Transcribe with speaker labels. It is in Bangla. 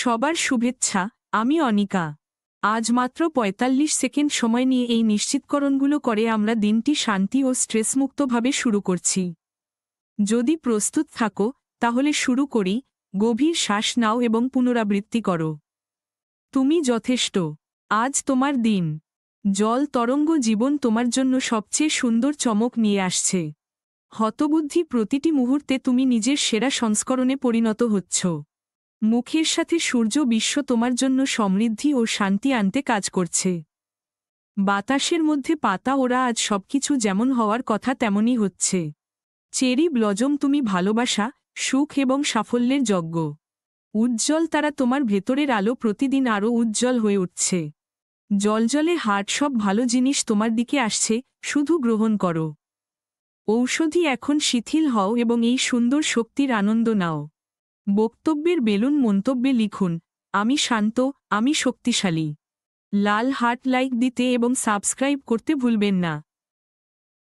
Speaker 1: সবার শুভেচ্ছা। আমি অনিকা। আজ মাত্র ৪৫ সেকেন্ড সময় নিয়ে এই নিশ্চিতকরণগুলো করে আমরা দিনটি শান্তি ও স্ট্রেসমুক্তভাবে শুরু করছি। যদি প্রস্তুত থাকো তাহলে শুরু করি। গভীর শ্বাস নাও এবং পুনরাবৃত্তি করো। তুমি যথেষ্ট। আজ তোমার দিন। জল তরঙ্গ জীবন তোমার জন্য সবচেয়ে সুন্দর চমক নিয়ে আসছে। হতবুদ্ধি প্রতিটি মুহূর্তে তুমি নিজের সেরা সংস্করণে পরিণত হচ্ছ। মুখের সাথে সূর্য বিশ্ব তোমার জন্য সমৃদ্ধি ও শান্তি আনতে কাজ করছে। বাতাসের মধ্যে পাতা ওরা আজ সবকিছু যেমন হওয়ার কথা তেমনই হচ্ছে। চেরি ব্লজম তুমি ভালোবাসা, সুখ এবং সাফল্যের যজ্ঞ। উজ্জ্বল তারা তোমার ভেতরের আলো প্রতিদিন আরও উজ্জ্বল হয়ে উঠছে। জলজলে হাট সব ভালো জিনিস তোমার দিকে আসছে, শুধু গ্রহণ করো। ঔষধি এখন শিথিল হও এবং এই সুন্দর শক্তির আনন্দ নাও। বক্তব্যের বেলুন মন্তব্যে লিখুন, আমি শান্ত, আমি শক্তিশালী। লাল হার্ট লাইক দিতে এবং সাবস্ক্রাইব করতে ভুলবেন না।